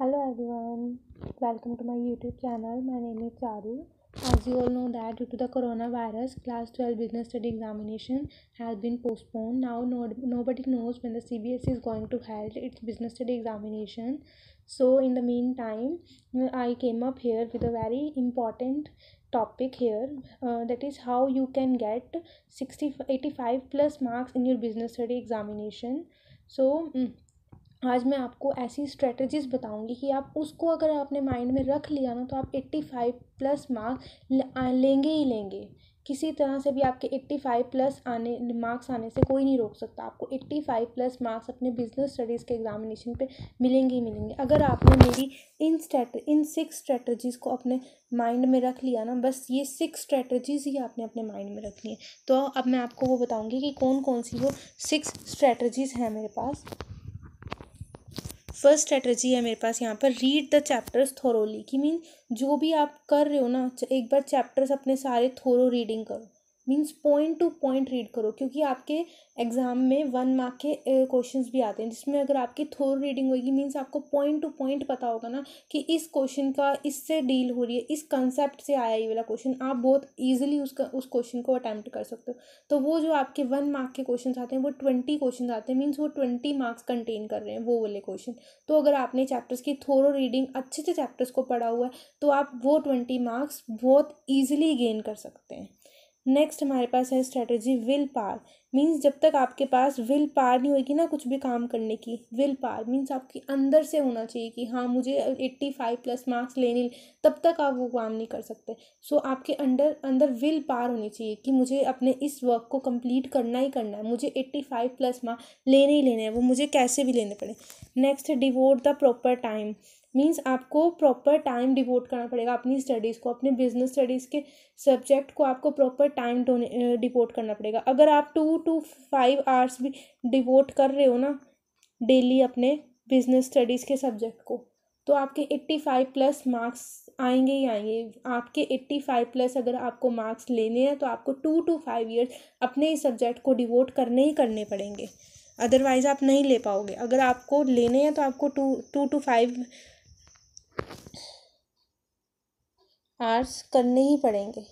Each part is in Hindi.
Hello everyone, welcome to my YouTube channel. My name is Charu. As you all know that due to the coronavirus, class 12 business study examination has been postponed. Now nobody knows when the CBSE is going to hold its business study examination. So in the meantime, I came up here with a very important topic here, that is how you can get 85 plus marks in your business study examination. So आज मैं आपको ऐसी स्ट्रेटजीज बताऊंगी कि आप उसको अगर आपने माइंड में रख लिया ना तो आप 85 प्लस मार्क्स लेंगे ही लेंगे। किसी तरह से भी आपके 85 प्लस मार्क्स आने से कोई नहीं रोक सकता। आपको 85 प्लस मार्क्स अपने बिजनेस स्टडीज़ के एग्जामिनेशन पे मिलेंगे ही मिलेंगे अगर आपने मेरी इन 6 स्ट्रेटजीज़ को अपने माइंड में रख लिया ना। बस ये 6 स्ट्रेटजीज़ ही आपने अपने माइंड में रखनी है। तो अब मैं आपको वो बताऊँगी कि कौन कौन सी वो 6 स्ट्रेटजीज़ हैं मेरे पास। फर्स्ट स्ट्रेटजी है मेरे पास यहाँ पर, रीड द चैप्टर्स थोरोली। कि मीन जो भी आप कर रहे हो ना, एक बार चैप्टर्स अपने सारे थोरो रीडिंग करो। Means point two point read करो, क्योंकि आपके एग्ज़ाम में 1 मार्क के क्वेश्चंस भी आते हैं जिसमें अगर आपकी थोरो रीडिंग होगी मीन्स आपको पॉइंट टू पॉइंट पता होगा ना कि इस क्वेश्चन का इससे डील हो रही है, इस कंसेप्ट से आया ये वाला क्वेश्चन। आप बहुत ईजिली उस क्वेश्चन को अटैम्प्ट कर सकते हो। तो वो जो आपके 1 मार्क के क्वेश्चन आते हैं वो 20 क्वेश्चन आते हैं, मीन्स वो 20 मार्क्स कंटेन कर रहे हैं वो वाले क्वेश्चन। तो अगर आपने चैप्टर्स की थोरो रीडिंग अच्छे से चैप्टर्स को पढ़ा हुआ है तो आप वो 20 मार्क्स बहुत ईजिली गेन कर सकते हैं। नेक्स्ट हमारे पास है स्ट्रेटजी विल पावर। मीन्स जब तक आपके पास विल पावर नहीं होगी ना कुछ भी काम करने की, विल पावर मीन्स आपके अंदर से होना चाहिए कि हाँ मुझे 85 प्लस मार्क्स लेने, तब तक आप वो काम नहीं कर सकते। सो आपके अंदर विल पावर होनी चाहिए कि मुझे अपने इस वर्क को कंप्लीट करना ही करना है, मुझे 85 प्लस मार्क्स लेने ही लेने हैं, वो मुझे कैसे भी लेने पड़े। Next devote the proper time. Means आपको प्रॉपर टाइम डिवोट करना पड़ेगा अपनी स्टडीज़ को, अपने बिजनेस स्टडीज़ के सब्जेक्ट को आपको प्रॉपर टाइम डिवोट करना पड़ेगा। अगर आप 2 to 5 आवर्स भी डिवोट कर रहे हो ना डेली अपने बिजनेस स्टडीज़ के सब्जेक्ट को, तो आपके 85 प्लस मार्क्स आएंगे ही आएंगे। आपके 85 प्लस अगर आपको मार्क्स लेने हैं तो आपको 2 to 5 ईयर्स अपने इस सब्जेक्ट को डिवोट करने ही करने पड़ेंगे, अदरवाइज़ आप नहीं ले पाओगे। अगर आपको लेने हैं तो आपको 2 to 5 आवर्स करने ही पड़ेंगे।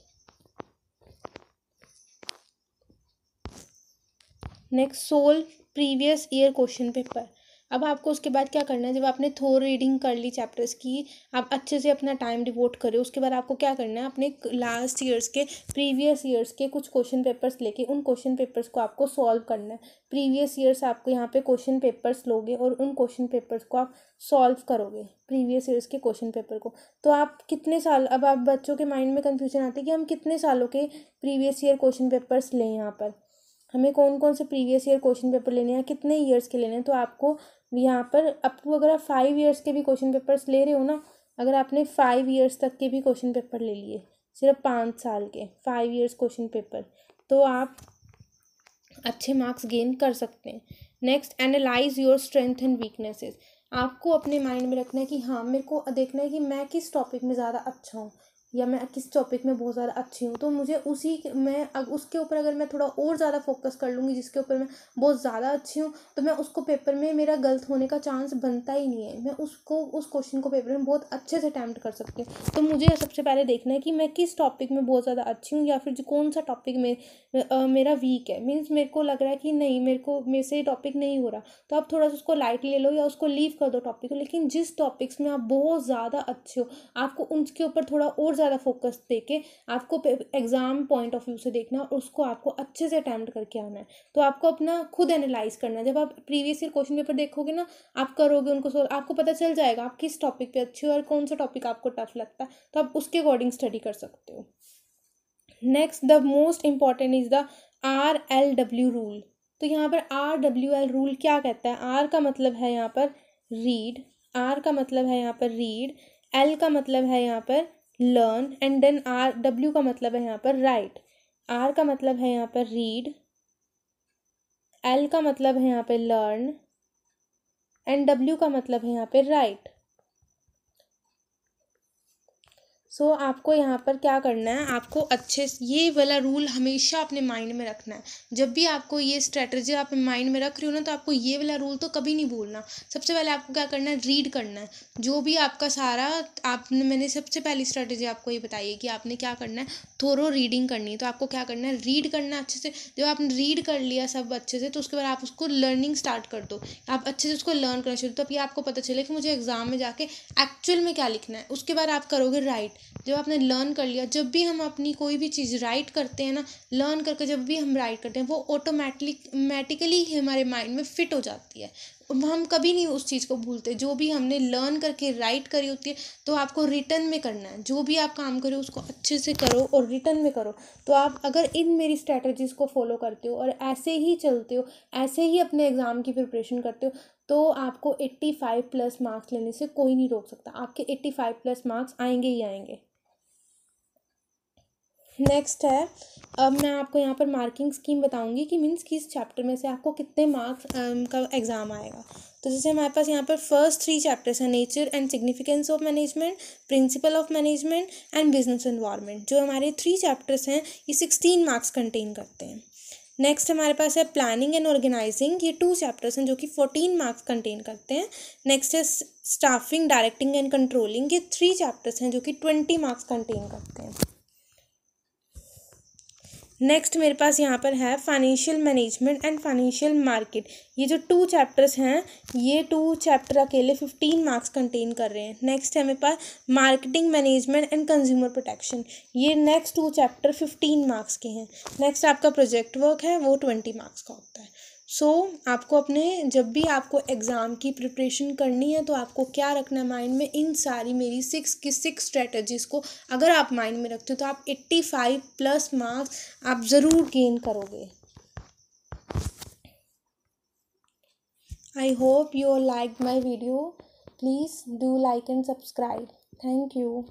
Next solve previous year question paper. अब आपको उसके बाद क्या करना है, जब आपने थोर रीडिंग कर ली चैप्टर्स की, आप अच्छे से अपना टाइम डिवोट करो, उसके बाद आपको क्या करना है, अपने लास्ट ईयर्स के प्रीवियस ईयर्स के कुछ क्वेश्चन पेपर्स लेके उन क्वेश्चन पेपर्स को आपको सॉल्व करना है। प्रीवियस ईयर्स आपको यहाँ पे क्वेश्चन पेपर्स लोगे और उन क्वेश्चन पेपर्स को आप सॉल्व करोगे, प्रीवियस ईयर्स के क्वेश्चन पेपर को। तो आप कितने साल, अब आप बच्चों के माइंड में कन्फ्यूजन आती है कि हम कितने सालों के प्रीवियस ईयर क्वेश्चन पेपर्स लें, यहाँ पर हमें कौन कौन से प्रीवियस ईयर क्वेश्चन पेपर लेने हैं, कितने ईयर्स के लेने हैं। तो आपको यहाँ पर अप टू अगर आप 5 ईयर्स के भी क्वेश्चन पेपर्स ले रहे हो ना, अगर आपने 5 ईयर्स तक के भी क्वेश्चन पेपर ले लिए, सिर्फ 5 साल के 5 ईयर्स क्वेश्चन पेपर, तो आप अच्छे मार्क्स गेन कर सकते हैं। Next analyse your strength and weaknesses. आपको अपने माइंड में रखना है कि हाँ मेरे को देखना है कि मैं किस टॉपिक में ज़्यादा अच्छा हूँ या मैं किस टॉपिक में बहुत ज़्यादा अच्छी हूँ। तो मुझे उसके ऊपर अगर मैं थोड़ा और ज़्यादा फोकस कर लूँगी जिसके ऊपर मैं बहुत ज़्यादा अच्छी हूँ, तो मैं उसको पेपर में मेरा गलत होने का चांस बनता ही नहीं है। मैं उस क्वेश्चन को पेपर में बहुत अच्छे से अटैम्प्ट कर सकती हूँ। तो मुझे सबसे पहले देखना है कि मैं किस टॉपिक में बहुत ज़्यादा अच्छी हूँ या फिर कौन सा टॉपिक में मेरा वीक है। मीन्स मेरे को लग रहा है कि नहीं मेरे से टॉपिक नहीं हो रहा, तो आप थोड़ा सा उसको लाइट ले लो या उसको लीव कर दो टॉपिक को। लेकिन जिस टॉपिक्स में आप बहुत ज़्यादा अच्छे हो आपको उनके ऊपर थोड़ा और ज़्यादा फोकस देके आपको एग्जाम पॉइंट ऑफ व्यू से देखना और उसको आपको अच्छे से अटैम्प्ट करके आना है। तो आपको अपना खुद एनालाइज करना है। जब आप प्रीवियस ईयर क्वेश्चन पेपर देखोगे ना, आप करोगे उनको सोल्व, आपको पता चल जाएगा आप किस टॉपिक पे अच्छे हो और कौन सा टॉपिक आपको टफ लगता है, तो आप उसके अकॉर्डिंग स्टडी कर सकते हो। Next the most important is the RLW rule. तो यहाँ पर RWL रूल क्या कहता है, R का मतलब है यहाँ पर रीड, R का मतलब है यहाँ पर रीड, L का मतलब है यहाँ पर लर्न एंड देन W का मतलब है यहाँ पर राइट। R का मतलब है यहाँ पर रीड, L का मतलब है यहाँ पे लर्न एंड W का मतलब है यहाँ पे राइट। सो आपको यहाँ पर क्या करना है, आपको अच्छे से ये वाला रूल हमेशा अपने माइंड में रखना है। जब भी आपको ये स्ट्रेटजी आप माइंड में रख रही हो ना, तो आपको ये वाला रूल तो कभी नहीं भूलना। सबसे पहले आपको क्या करना है, रीड करना है। जो भी आपका सारा आपने मैंने सबसे पहली स्ट्रेटजी आपको ये बताई है कि आपने क्या करना है, थोरो रीडिंग करनी है। तो आपको क्या करना है, रीड करना अच्छे से। जब आपने रीड कर लिया सब अच्छे से, तो उसके बाद आप उसको लर्निंग स्टार्ट कर दो। आप अच्छे से उसको लर्न करना शुरू, तब ये आपको पता चले कि मुझे एग्जाम में जाके एक्चुअल में क्या लिखना है। उसके बाद आप करोगे राइट। जब आपने लर्न कर लिया, जब भी हम अपनी कोई भी चीज़ राइट करते हैं ना, लर्न करके जब भी हम राइट करते हैं, वो ऑटोमेटिकली हमारे माइंड में फिट हो जाती है। हम कभी नहीं उस चीज़ को भूलते जो भी हमने लर्न करके राइट करी होती है। तो आपको रिटर्न में करना है, जो भी आप काम करो उसको अच्छे से करो और रिटर्न में करो। तो आप अगर इन मेरी स्ट्रैटेजीज़ को फॉलो करते हो और ऐसे ही चलते हो, ऐसे ही अपने एग्ज़ाम की प्रिपरेशन करते हो, तो आपको 85+ मार्क्स लेने से कोई नहीं रोक सकता। आपके 85+ मार्क्स आएंगे ही आएंगे। नेक्स्ट है, अब मैं आपको यहाँ पर मार्किंग स्कीम बताऊंगी कि मीन्स किस चैप्टर में से आपको कितने मार्क्स का एग्ज़ाम आएगा। तो जैसे हमारे पास यहाँ पर फर्स्ट 3 चैप्टर्स हैं, nature and significance of management, principle of management and business environment. जो हमारे 3 चैप्टर्स हैं, ये 16 मार्क्स कंटेन करते हैं। नेक्स्ट हमारे पास है प्लानिंग एंड ऑर्गेनाइजिंग, ये 2 चैप्टर्स हैं जो कि 14 मार्क्स कंटेन करते हैं। नेक्स्ट है स्टाफिंग, डायरेक्टिंग एंड कंट्रोलिंग, ये 3 चैप्टर्स हैं जो कि 20 मार्क्स कंटेन करते हैं। नेक्स्ट मेरे पास यहाँ पर है financial management and financial market. ये जो 2 चैप्टर्स हैं, ये 2 चैप्टर अकेले 15 मार्क्स कंटेन कर रहे हैं। नेक्स्ट है मेरे पास marketing management and consumer protection, ये नेक्स्ट 2 चैप्टर 15 मार्क्स के हैं। नेक्स्ट आपका प्रोजेक्ट वर्क है, वो 20 मार्क्स का होता है। सो आपको अपने जब भी आपको एग्ज़ाम की प्रिपरेशन करनी है, तो आपको क्या रखना है माइंड में, इन सारी मेरी 6 स्ट्रेटजीज़ को अगर आप माइंड में रखते हो, तो आप 85+ मार्क्स आप ज़रूर गेन करोगे। I hope you like my video. Please do like and subscribe. Thank you.